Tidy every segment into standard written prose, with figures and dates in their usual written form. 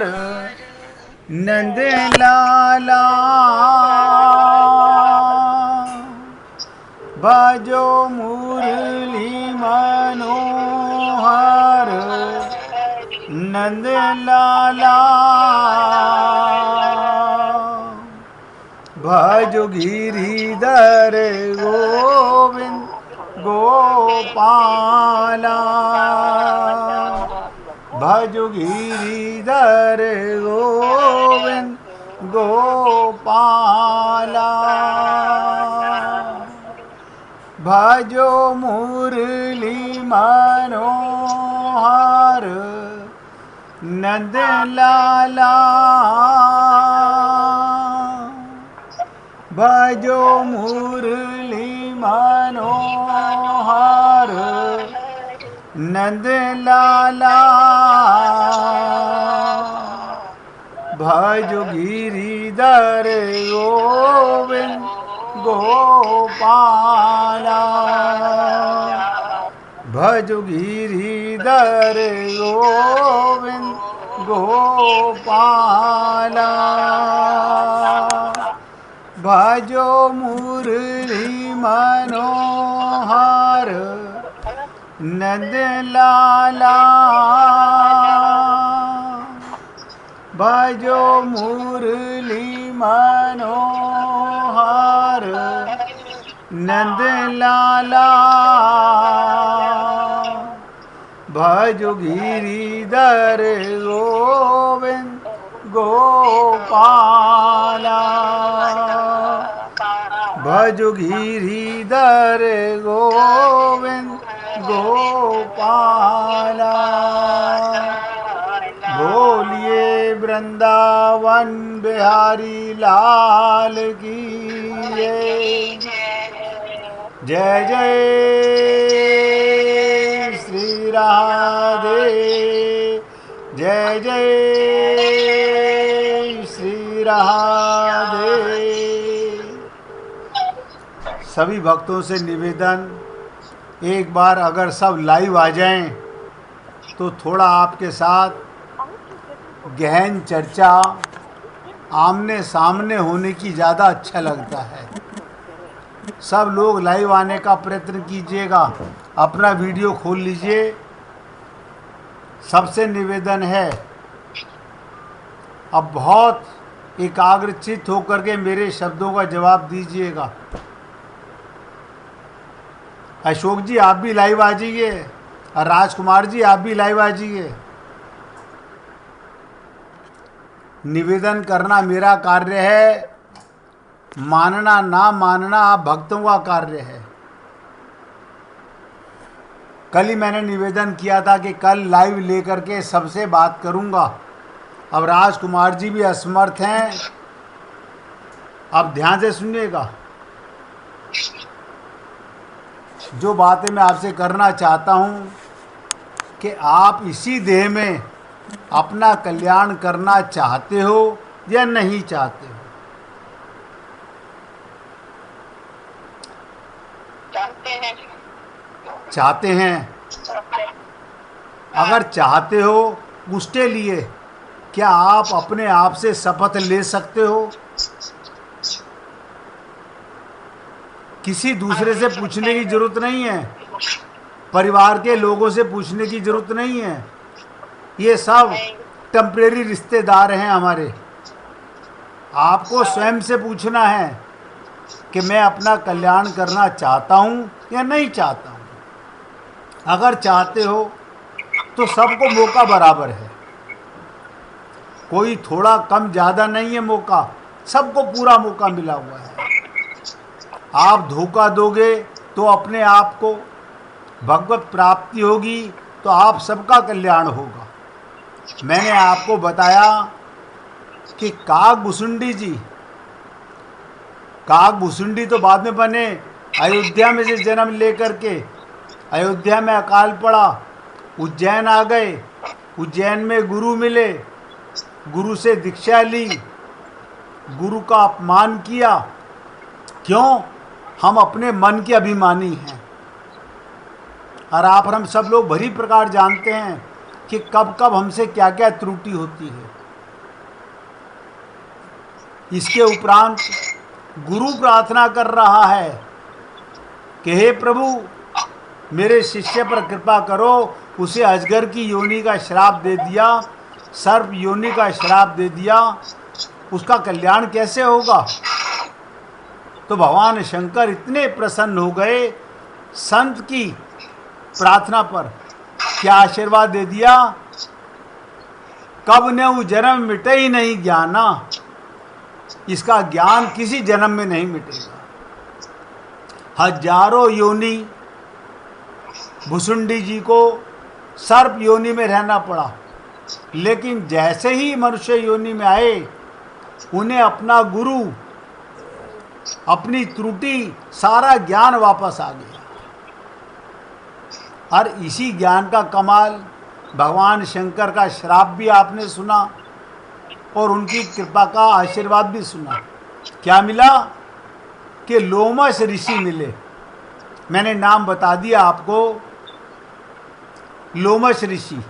नंद लाला बाजो मुरली मनोहर नंद लाला भजो गिरिधर गोविंद गोपाला भजो गिरिधर गोविंद गोपाला भजो मुरली मनोहर नंद लाला भजो मुरली मनोहर नंद लाला भजो गिरिधर गोविंद गोपाला भजो गिरिधर गोविंद गोपाला भजो मुरली मनोहर नंद लाला भजो मुरली मनोहर नंद लाला भजो गिरिधर गोविंद गोपाला भजो गिरिधर गोविंद गोपाला बोलिए वृंदावन बिहारी लाल की जय जय श्री राधे जय जय श्री राधे। सभी भक्तों से निवेदन, एक बार अगर सब लाइव आ जाएं तो थोड़ा आपके साथ गहन चर्चा आमने सामने होने की ज़्यादा अच्छा लगता है। सब लोग लाइव आने का प्रयत्न कीजिएगा, अपना वीडियो खोल लीजिए। सबसे निवेदन है, अब बहुत एकाग्रचित होकर के मेरे शब्दों का जवाब दीजिएगा। अशोक जी आप भी लाइव आ जाइए और राजकुमार जी आप भी लाइव आ जाइए। निवेदन करना मेरा कार्य है, मानना ना मानना आप भक्तों का कार्य है। कल ही मैंने निवेदन किया था कि कल लाइव लेकर के सबसे बात करूंगा। अब राजकुमार जी भी असमर्थ हैं, अब ध्यान से सुनिएगा। जो बातें मैं आपसे करना चाहता हूं कि आप इसी देह में अपना कल्याण करना चाहते हो या नहीं चाहते हो। चाहते हैं। अगर चाहते हो उसके लिए क्या आप अपने आप से शपथ ले सकते हो? किसी दूसरे से पूछने की जरूरत नहीं है, परिवार के लोगों से पूछने की जरूरत नहीं है। ये सब टेम्परेरी रिश्तेदार हैं हमारे। आपको स्वयं से पूछना है कि मैं अपना कल्याण करना चाहता हूं या नहीं चाहता हूं। अगर चाहते हो तो सबको मौका बराबर है, कोई थोड़ा कम ज़्यादा नहीं है मौका, सबको पूरा मौका मिला हुआ है। आप धोखा दोगे तो अपने आप को भगवत प्राप्ति होगी, तो आप सबका कल्याण होगा। मैंने आपको बताया कि काकभुसुंडी जी, काकभुसुंडी तो बाद में बने, अयोध्या में से जन्म लेकर के अयोध्या में अकाल पड़ा, उज्जैन आ गए, उज्जैन में गुरु मिले, गुरु से दीक्षा ली, गुरु का अपमान किया। क्यों? हम अपने मन के अभिमानी हैं। और हम सब लोग भली प्रकार जानते हैं कि कब कब हमसे क्या क्या त्रुटि होती है। इसके उपरांत गुरु प्रार्थना कर रहा है कि हे प्रभु, मेरे शिष्य पर कृपा करो, उसे अजगर की योनि का श्राप दे दिया, सर्प योनि का श्राप दे दिया, उसका कल्याण कैसे होगा। तो भगवान शंकर इतने प्रसन्न हो गए संत की प्रार्थना पर, क्या आशीर्वाद दे दिया, कब ने जन्म मिटे ही नहीं ज्ञाना, इसका ज्ञान किसी जन्म में नहीं मिटेगा। हजारों योनि भुसुंडी जी को सर्प योनि में रहना पड़ा, लेकिन जैसे ही मनुष्य योनि में आए, उन्हें अपना गुरु, अपनी त्रुटि, सारा ज्ञान वापस आ गया। और इसी ज्ञान का कमाल, भगवान शंकर का श्राप भी आपने सुना और उनकी कृपा का आशीर्वाद भी सुना। क्या मिला कि लोमश ऋषि मिले। मैंने नाम बता दिया आपको, लोमश ऋषि।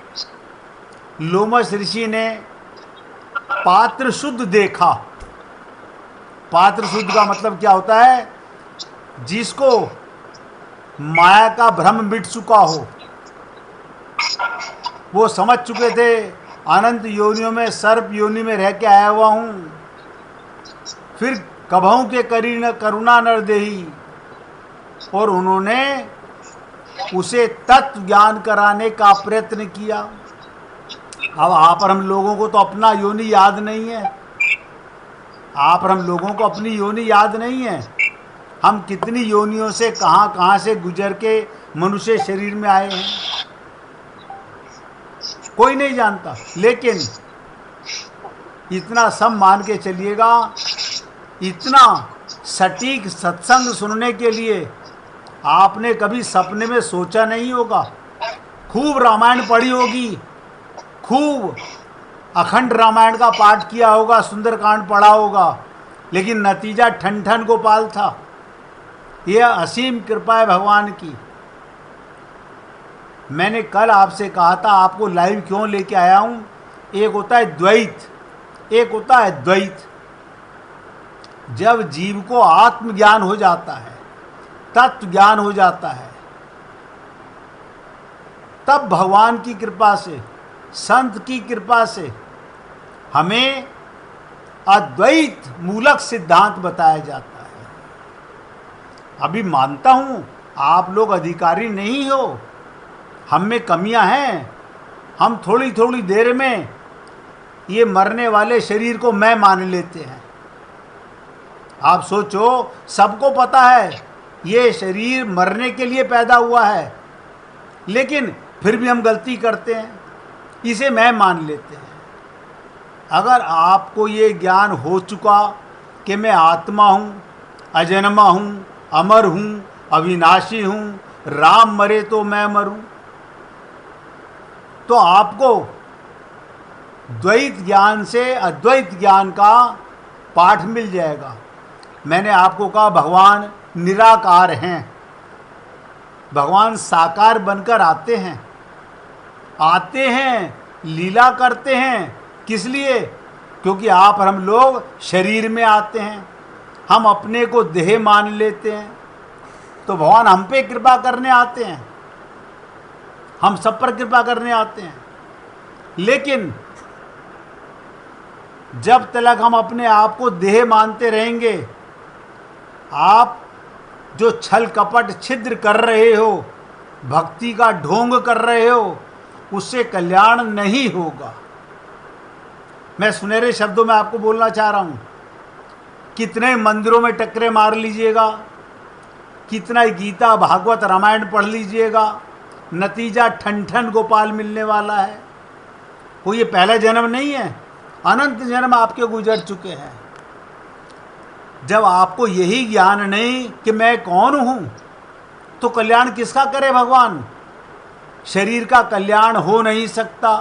लोमश ऋषि ने पात्र शुद्ध देखा। पात्र शुद्ध का मतलब क्या होता है, जिसको माया का भ्रम मिट चुका हो। वो समझ चुके थे अनंत योनियों में, सर्प योनि में रह के आया हुआ हूँ, फिर कभों के करुणा नर देही, और उन्होंने उसे तत्व ज्ञान कराने का प्रयत्न किया। अब आप और हम लोगों को तो अपना योनि याद नहीं है, आप और हम लोगों को अपनी योनि याद नहीं है। हम कितनी योनियों से कहाँ कहाँ से गुजर के मनुष्य शरीर में आए हैं, कोई नहीं जानता। लेकिन इतना सब मान के चलिएगा, इतना सटीक सत्संग सुनने के लिए आपने कभी सपने में सोचा नहीं होगा। खूब रामायण पढ़ी होगी, खूब अखंड रामायण का पाठ किया होगा, सुंदरकांड पढ़ा होगा, लेकिन नतीजा ठन ठन गोपाल था। यह असीम कृपा है भगवान की। मैंने कल आपसे कहा था आपको लाइव क्यों लेके आया हूँ। एक होता है द्वैत, एक होता है द्वैत। जब जीव को आत्मज्ञान हो जाता है, तत्व ज्ञान हो जाता है, तब भगवान की कृपा से, संत की कृपा से हमें अद्वैत मूलक सिद्धांत बताया जाता है। अभी मानता हूँ आप लोग अधिकारी नहीं हो, हम में कमियां हैं। हम थोड़ी थोड़ी देर में ये मरने वाले शरीर को मैं मान लेते हैं। आप सोचो, सबको पता है ये शरीर मरने के लिए पैदा हुआ है, लेकिन फिर भी हम गलती करते हैं, इसे मैं मान लेते हैं। अगर आपको ये ज्ञान हो चुका कि मैं आत्मा हूँ, अजन्मा हूँ, अमर हूँ, अविनाशी हूँ, राम मरे तो मैं मरूं, तो आपको द्वैत ज्ञान से अद्वैत ज्ञान का पाठ मिल जाएगा। मैंने आपको कहा भगवान निराकार हैं, भगवान साकार बनकर आते हैं, लीला करते हैं। किस लिए? क्योंकि आप और हम लोग शरीर में आते हैं, हम अपने को देह मान लेते हैं, तो भगवान हम पे कृपा करने आते हैं, हम सब पर कृपा करने आते हैं। लेकिन जब तक हम अपने आप को देह मानते रहेंगे, आप जो छल कपट छिद्र कर रहे हो, भक्ति का ढोंग कर रहे हो, उससे कल्याण नहीं होगा। मैं सुनहरे शब्दों में आपको बोलना चाह रहा हूं, कितने मंदिरों में टक्करे मार लीजिएगा, कितना गीता भागवत रामायण पढ़ लीजिएगा, नतीजा ठन ठन गोपाल मिलने वाला है। कोई ये पहला जन्म नहीं है, अनंत जन्म आपके गुजर चुके हैं। जब आपको यही ज्ञान नहीं कि मैं कौन हूं, तो कल्याण किसका करे भगवान? शरीर का कल्याण हो नहीं सकता।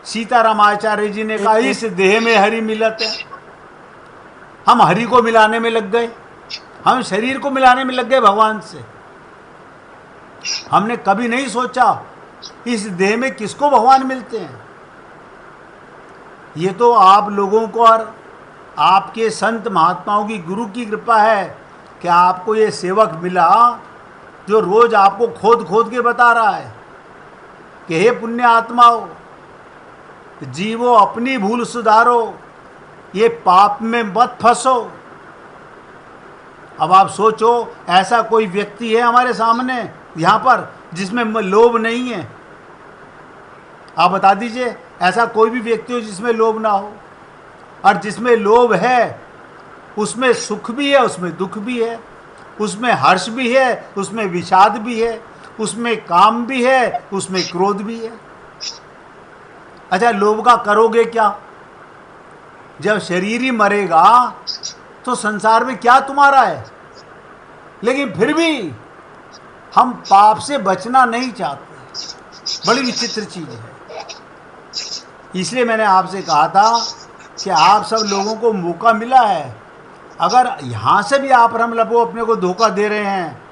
सीताराम आचार्य जी ने कहा इस देह में हरि मिलत है। हम हरि को मिलाने में लग गए, हम शरीर को मिलाने में लग गए भगवान से। हमने कभी नहीं सोचा इस देह में किसको भगवान मिलते हैं। ये तो आप लोगों को और आपके संत महात्माओं की, गुरु की कृपा है कि आपको ये सेवक मिला जो रोज आपको खोद खोद के बता रहा है कि हे पुण्य आत्माओं, जीवो, अपनी भूल सुधारो, ये पाप में मत फंसो। अब आप सोचो, ऐसा कोई व्यक्ति है हमारे सामने यहाँ पर जिसमें लोभ नहीं है? आप बता दीजिए, ऐसा कोई भी व्यक्ति हो जिसमें लोभ ना हो। और जिसमें लोभ है उसमें सुख भी है, उसमें दुख भी है, उसमें हर्ष भी है, उसमें विषाद भी है, उसमें काम भी है, उसमें क्रोध भी है। अच्छा, लोभ का करोगे क्या? जब शरीर ही मरेगा तो संसार में क्या तुम्हारा है? लेकिन फिर भी हम पाप से बचना नहीं चाहते। बड़ी विचित्र चीज है। इसलिए मैंने आपसे कहा था कि आप सब लोगों को मौका मिला है। अगर यहाँ से भी आप रमलपो अपने को धोखा दे रहे हैं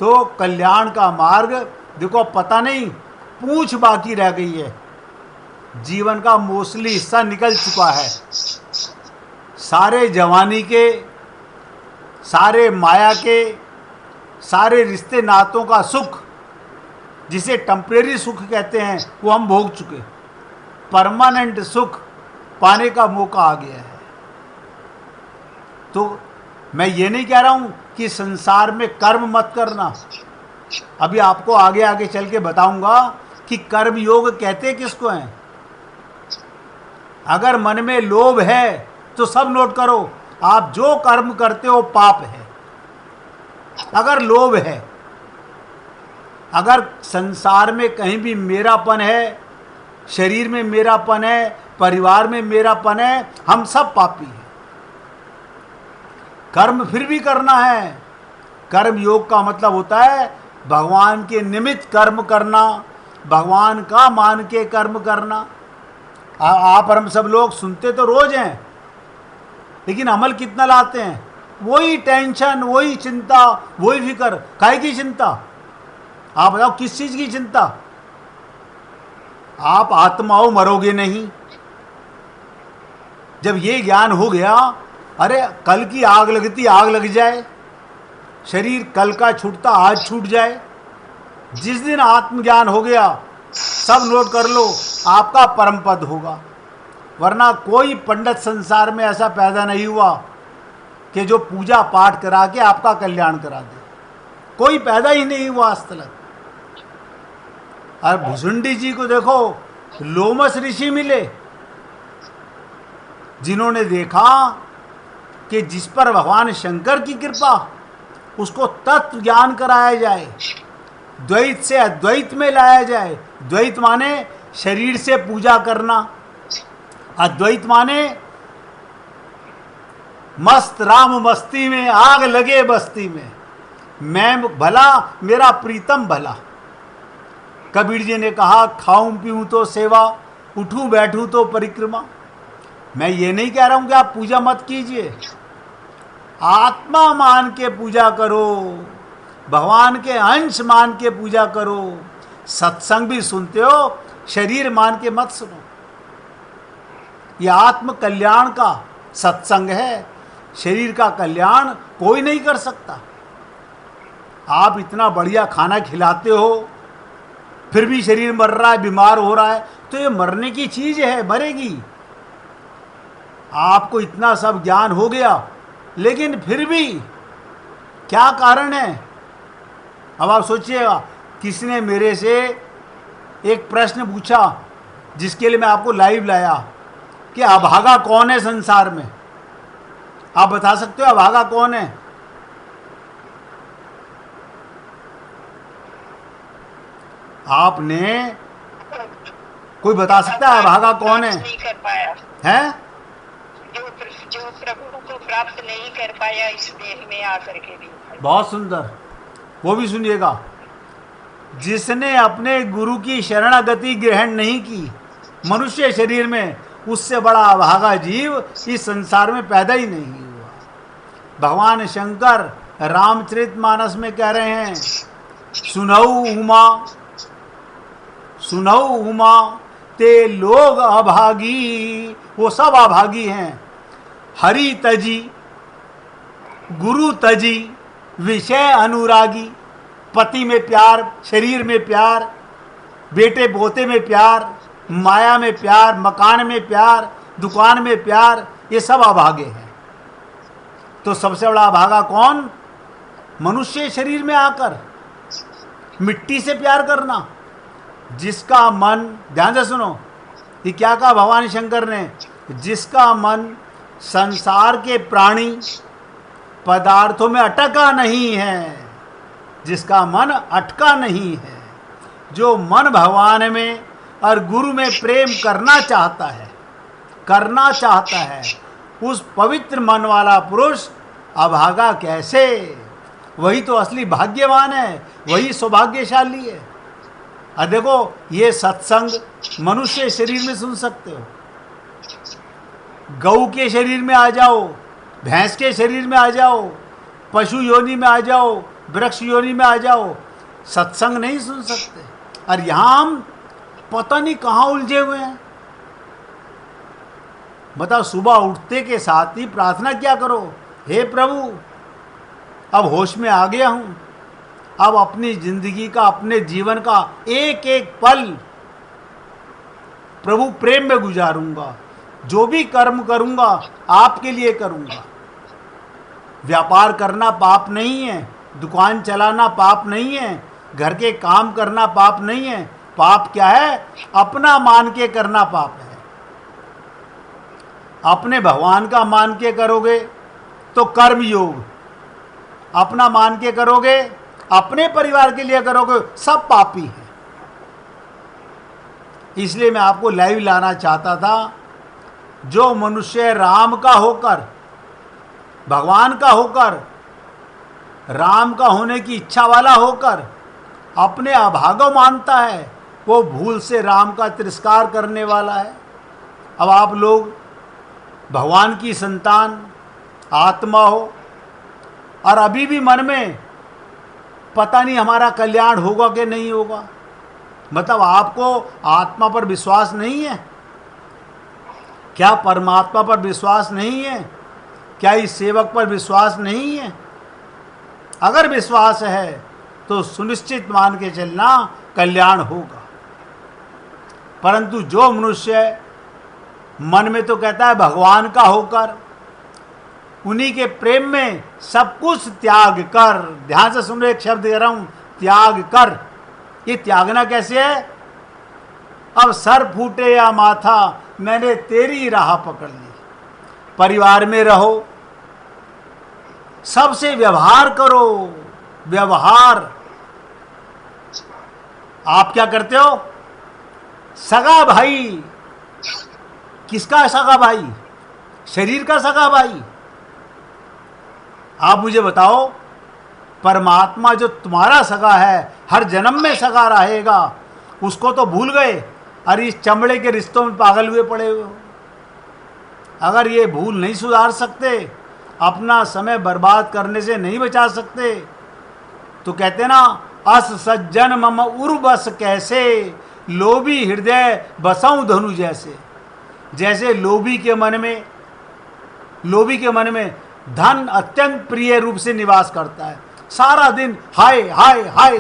तो कल्याण का मार्ग देखो, पता नहीं पूंछ बाकी रह गई है। जीवन का मोस्टली हिस्सा निकल चुका है। सारे जवानी के, सारे माया के, सारे रिश्ते नातों का सुख, जिसे टेम्परेरी सुख कहते हैं, वो हम भोग चुके। परमानेंट सुख पाने का मौका आ गया है। तो मैं ये नहीं कह रहा हूं कि संसार में कर्म मत करना। अभी आपको आगे आगे चल के बताऊंगा कि कर्म योग कहते किसको हैं। अगर मन में लोभ है तो सब नोट करो, आप जो कर्म करते हो पाप है। अगर लोभ है, अगर संसार में कहीं भी मेरापन है, शरीर में मेरापन है, परिवार में मेरापन है, हम सब पापी हैं। कर्म फिर भी करना है। कर्म योग का मतलब होता है भगवान के निमित्त कर्म करना, भगवान का मान के कर्म करना। आप और हम सब लोग सुनते तो रोज हैं, लेकिन अमल कितना लाते हैं? वही टेंशन, वही चिंता, वही फिक्र। काहे की चिंता? आप बताओ, किस चीज की चिंता? आप आत्माओं मरोगे नहीं। जब ये ज्ञान हो गया, अरे कल की आग लगती आग लग जाए, शरीर कल का छूटता आज छूट जाए। जिस दिन आत्मज्ञान हो गया, सब नोट कर लो, आपका परम पद होगा। वरना कोई पंडित संसार में ऐसा पैदा नहीं हुआ कि जो पूजा पाठ करा के आपका कल्याण करा दे। कोई पैदा ही नहीं हुआ आज तक। और भुसुंडी जी को देखो, लोमस ऋषि मिले जिन्होंने देखा कि जिस पर भगवान शंकर की कृपा, उसको तत्व ज्ञान कराया जाए, द्वैत से अद्वैत में लाया जाए। द्वैत माने शरीर से पूजा करना, अद्वैत माने मस्त राम मस्ती में, आग लगे बस्ती में, मैं भला मेरा प्रीतम भला। कबीर जी ने कहा, खाऊं पीऊं तो सेवा, उठूं बैठूं तो परिक्रमा। मैं ये नहीं कह रहा हूं कि आप पूजा मत कीजिए, आत्मा मान के पूजा करो, भगवान के अंश मान के पूजा करो। सत्संग भी सुनते हो, शरीर मान के मत सुनो। ये आत्म कल्याण का सत्संग है, शरीर का कल्याण कोई नहीं कर सकता। आप इतना बढ़िया खाना खिलाते हो, फिर भी शरीर मर रहा है, बीमार हो रहा है, तो ये मरने की चीज है, मरेगी। आपको इतना सब ज्ञान हो गया, लेकिन फिर भी क्या कारण है? अब आप सोचिएगा, किसी ने मेरे से एक प्रश्न पूछा जिसके लिए मैं आपको लाइव लाया कि अभागा कौन है संसार में? आप बता सकते हो अभागा कौन है? आपने कोई बता सकता है अभागा कौन है? नहीं कर पाया हैं? जो प्रभु को प्राप्त नहीं कर पाया इस देह में आकर के भी। बहुत सुंदर, वो भी सुनिएगा। जिसने अपने गुरु की शरणागति ग्रहण नहीं की मनुष्य शरीर में, उससे बड़ा अभागा जीव इस संसार में पैदा ही नहीं हुआ। भगवान शंकर रामचरितमानस में कह रहे हैं, सुनऊ उमा ते लोग अभागी। वो सब अभागी हैं। हरि तजी, गुरु तजी, विषय अनुरागी। पति में प्यार, शरीर में प्यार, बेटे पोते में प्यार, माया में प्यार, मकान में प्यार, दुकान में प्यार, ये सब अभागे हैं। तो सबसे बड़ा अभागा कौन? मनुष्य शरीर में आकर मिट्टी से प्यार करना। जिसका मन, ध्यान से सुनो, ये क्या कहा भगवान शंकर ने? जिसका मन संसार के प्राणी पदार्थों में अटका नहीं है, जिसका मन अटका नहीं है, जो मन भगवान में और गुरु में प्रेम करना चाहता है, उस पवित्र मन वाला पुरुष अभागा कैसे? वही तो असली भाग्यवान है, वही सौभाग्यशाली है। और देखो, ये सत्संग मनुष्य शरीर में सुन सकते हो, गऊ के शरीर में आ जाओ, भैंस के शरीर में आ जाओ, पशु योनि में आ जाओ, वृक्ष योनि में आ जाओ, सत्संग नहीं सुन सकते। और यहाँ हम पता नहीं कहाँ उलझे हुए हैं। बताओ, सुबह उठते के साथ ही प्रार्थना क्या करो? हे प्रभु, अब होश में आ गया हूँ, अब अपनी जिंदगी का, अपने जीवन का एक एक पल प्रभु प्रेम में गुजारूंगा। जो भी कर्म करूंगा आपके लिए करूंगा। व्यापार करना पाप नहीं है, दुकान चलाना पाप नहीं है, घर के काम करना पाप नहीं है। पाप क्या है? अपना मान के करना पाप है। अपने भगवान का मान के करोगे तो कर्म योग, अपना मान के करोगे, अपने परिवार के लिए करोगे, सब पापी है। इसलिए मैं आपको लाइव लाना चाहता था। जो मनुष्य राम का होकर, भगवान का होकर, राम का होने की इच्छा वाला होकर अपने अभागो मानता है, वो भूल से राम का तिरस्कार करने वाला है। अब आप लोग भगवान की संतान, आत्मा हो, और अभी भी मन में पता नहीं हमारा कल्याण होगा कि नहीं होगा। मतलब आपको आत्मा पर विश्वास नहीं है क्या? परमात्मा पर विश्वास नहीं है क्या? इस सेवक पर विश्वास नहीं है? अगर विश्वास है तो सुनिश्चित मान के चलना कल्याण होगा। परंतु जो मनुष्य मन में तो कहता है भगवान का होकर, उन्हीं के प्रेम में सब कुछ त्याग कर, ध्यान से सुन रहे, एक शब्द दे रहा हूं, त्याग कर। ये त्यागना कैसे है? अब सर फूटे या माथा, मैंने तेरी राह पकड़ ली। परिवार में रहो, सबसे व्यवहार करो। व्यवहार आप क्या करते हो? सगा भाई, किसका सगा भाई? शरीर का सगा भाई। आप मुझे बताओ, परमात्मा जो तुम्हारा सगा है, हर जन्म में सगा रहेगा, उसको तो भूल गए। अरे इस चमड़े के रिश्तों में पागल हुए पड़े हुए हो। अगर ये भूल नहीं सुधार सकते, अपना समय बर्बाद करने से नहीं बचा सकते, तो कहते ना, अस सज्जन मम उर्वस कैसे, लोभी हृदय बसाऊं धनु जैसे। जैसे लोभी के मन में धन अत्यंत प्रिय रूप से निवास करता है। सारा दिन हाय हाय हाय,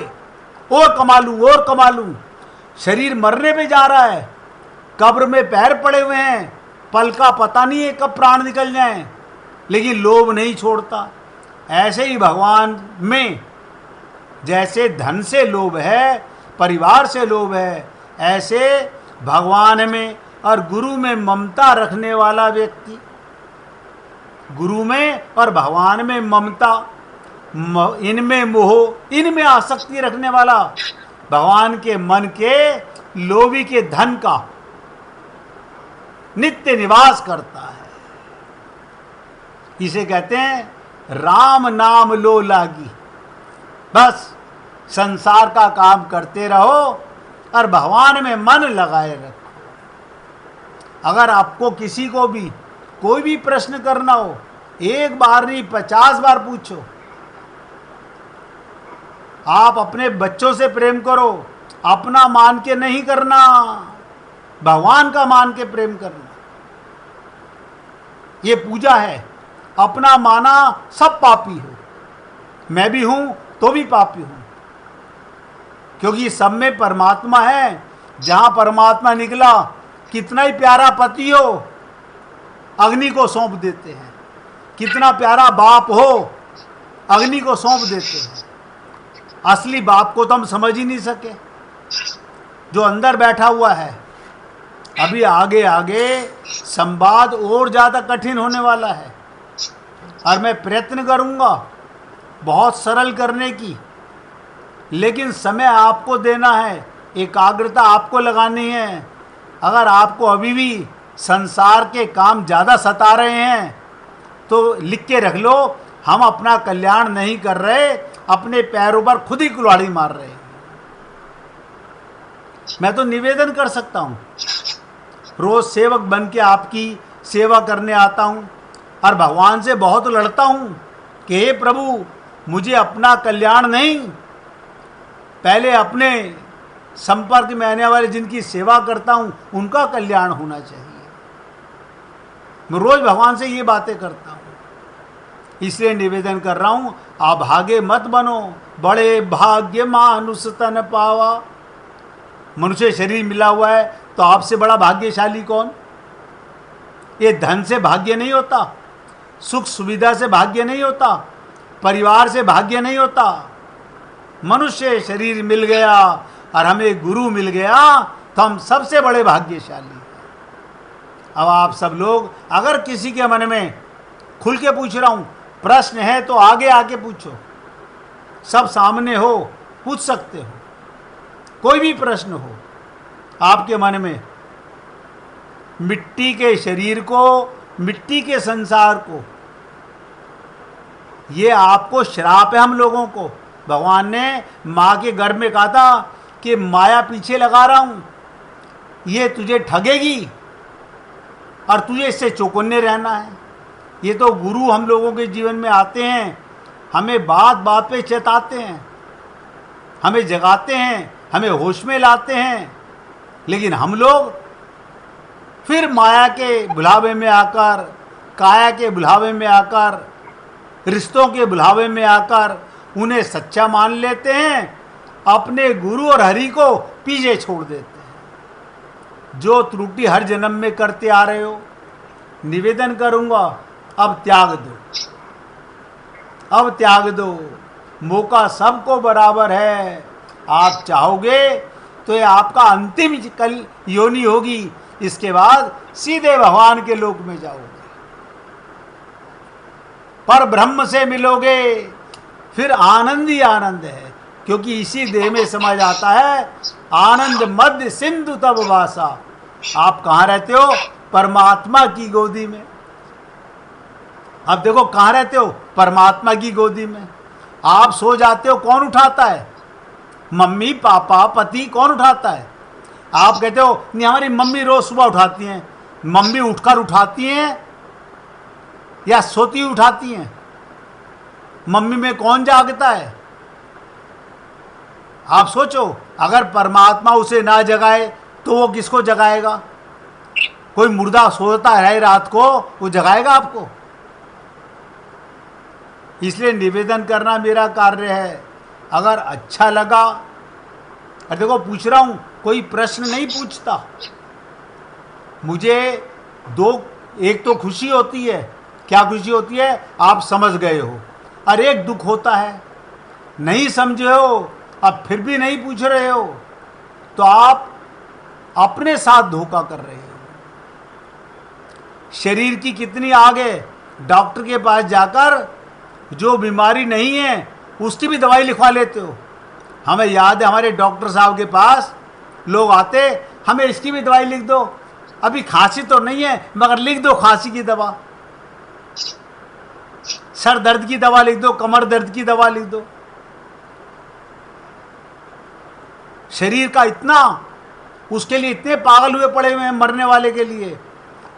और कमा लूं। शरीर मरने पे जा रहा है, कब्र में पैर पड़े हुए हैं, पल का पता नहीं है कब प्राण निकल जाए, लेकिन लोभ नहीं छोड़ता। ऐसे ही भगवान में जैसे धन से लोभ है, परिवार से लोभ है, ऐसे भगवान में और गुरु में ममता रखने वाला व्यक्ति, गुरु में और भगवान में ममता, इनमें मोह, इनमें आसक्ति रखने वाला, भगवान के मन के लोभी के धन का नित्य निवास करता है। इसे कहते हैं राम नाम लो लागी। बस संसार का काम करते रहो और भगवान में मन लगाए रखो। अगर आपको किसी को भी कोई भी प्रश्न करना हो, एक बार नहीं 50 बार पूछो। आप अपने बच्चों से प्रेम करो, अपना मान के नहीं करना, भगवान का मान के प्रेम करना। ये पूजा है। अपना माना सब पापी हो, मैं भी हूं तो भी पापी हूं, क्योंकि सब में परमात्मा है। जहां परमात्मा निकला, कितना ही प्यारा पति हो अग्नि को सौंप देते हैं, कितना प्यारा बाप हो अग्नि को सौंप देते हैं। असली बाप को तो हम समझ ही नहीं सके, जो अंदर बैठा हुआ है। अभी आगे आगे संवाद और ज़्यादा कठिन होने वाला है, और मैं प्रयत्न करूंगा बहुत सरल करने की, लेकिन समय आपको देना है, एकाग्रता आपको लगानी है। अगर आपको अभी भी संसार के काम ज़्यादा सता रहे हैं तो लिख के रख लो, हम अपना कल्याण नहीं कर रहे, अपने पैरों पर खुद ही कुल्हाड़ी मार रहे हैं। मैं तो निवेदन कर सकता हूँ, रोज सेवक बन के आपकी सेवा करने आता हूँ और भगवान से बहुत लड़ता हूँ कि हे प्रभु, मुझे अपना कल्याण नहीं, पहले अपने संपर्क में आने वाले जिनकी सेवा करता हूँ उनका कल्याण होना चाहिए। मैं रोज भगवान से ये बातें करता हूँ, इसलिए निवेदन कर रहा हूँ, अभागे मत बनो, बड़े भाग्य मानुष तन पावा। मनुष्य शरीर मिला हुआ है तो आपसे बड़ा भाग्यशाली कौन? ये धन से भाग्य नहीं होता, सुख सुविधा से भाग्य नहीं होता, परिवार से भाग्य नहीं होता। मनुष्य शरीर मिल गया और हमें गुरु मिल गया तो हम सबसे बड़े भाग्यशाली हैं। अब आप सब लोग, अगर किसी के मन में, खुल के पूछ रहा हूँ, प्रश्न है तो आगे आके पूछो, सब सामने हो, पूछ सकते हो। कोई भी प्रश्न हो आपके मन में, मिट्टी के शरीर को, मिट्टी के संसार को, ये आपको श्राप है हम लोगों को। भगवान ने माँ के गर्भ में कहा था कि माया पीछे लगा रहा हूँ, ये तुझे ठगेगी और तुझे इससे चौकन्ने रहना है। ये तो गुरु हम लोगों के जीवन में आते हैं, हमें बात बात पे चेताते हैं, हमें जगाते हैं, हमें होश में लाते हैं, लेकिन हम लोग फिर माया के बुलावे में आकर, काया के बुलावे में आकर, रिश्तों के बुलावे में आकर उन्हें सच्चा मान लेते हैं, अपने गुरु और हरि को पीछे छोड़ देते हैं। जो त्रुटि हर जन्म में करते आ रहे हो, निवेदन करूंगा, अब त्याग दो, अब त्याग दो। मौका सबको बराबर है। आप चाहोगे तो ये आपका अंतिम कल योनि होगी, इसके बाद सीधे भगवान के लोक में जाओगे, पर ब्रह्म से मिलोगे, फिर आनंद ही आनंद है, क्योंकि इसी देह में समझ आता है आनंद मध्य सिंधु तब वासा। आप कहाँ रहते हो? परमात्मा की गोदी में। अब देखो कहाँ रहते हो? परमात्मा की गोदी में। आप सो जाते हो, कौन उठाता है? मम्मी पापा पति, कौन उठाता है? आप कहते हो नहीं हमारी मम्मी रोज सुबह उठाती हैं। मम्मी उठकर उठाती हैं या सोती उठाती हैं? मम्मी में कौन जागता है? आप सोचो, अगर परमात्मा उसे ना जगाए तो वो किसको जगाएगा? कोई मुर्दा सोता है रात को, वो जगाएगा आपको? इसलिए निवेदन करना मेरा कार्य है। अगर अच्छा लगा, और देखो पूछ रहा हूं, कोई प्रश्न नहीं पूछता मुझे। एक तो खुशी होती है, क्या खुशी होती है? आप समझ गए हो। और एक दुख होता है, नहीं समझे हो, अब फिर भी नहीं पूछ रहे हो, तो आप अपने साथ धोखा कर रहे हो। शरीर की कितनी आगे, डॉक्टर के पास जाकर जो बीमारी नहीं है उसकी भी दवाई लिखवा लेते हो। हमें याद है, हमारे डॉक्टर साहब के पास लोग आते, हमें इसकी भी दवाई लिख दो, अभी खांसी तो नहीं है मगर लिख दो खांसी की दवा, सर दर्द की दवा लिख दो, कमर दर्द की दवा लिख दो। शरीर का इतना, उसके लिए इतने पागल हुए पड़े हुए हैं मरने वाले के लिए,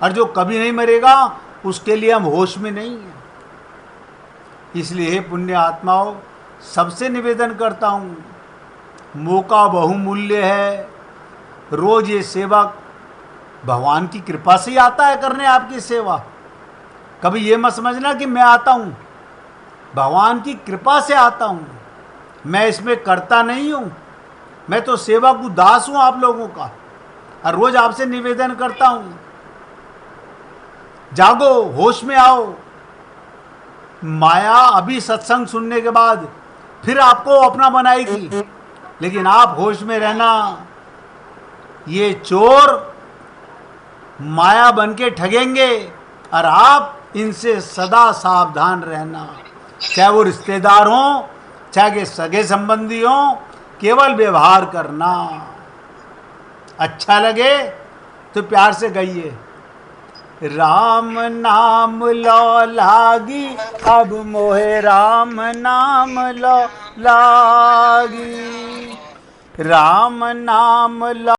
और जो कभी नहीं मरेगा उसके लिए हम होश में नहीं हैं। इसलिए हे पुण्य आत्माओं, सबसे निवेदन करता हूँ, मौका बहुमूल्य है। रोज ये सेवा भगवान की कृपा से ही आता है करने आपकी सेवा। कभी ये मत समझना कि मैं आता हूँ, भगवान की कृपा से आता हूँ, मैं इसमें करता नहीं हूँ। मैं तो सेवा को दास हूँ आप लोगों का, और रोज आपसे निवेदन करता हूँ, जागो, होश में आओ। माया अभी सत्संग सुनने के बाद फिर आपको अपना बनाएगी, लेकिन आप होश में रहना। ये चोर माया बन के ठगेंगे, और आप इनसे सदा सावधान रहना। चाहे वो रिश्तेदार हों, चाहे सगे संबंधी हों, केवल व्यवहार करना। अच्छा लगे तो प्यार से गाइए, राम नाम लो लागी, अब मोहे राम नाम लो लागी। राम नाम लो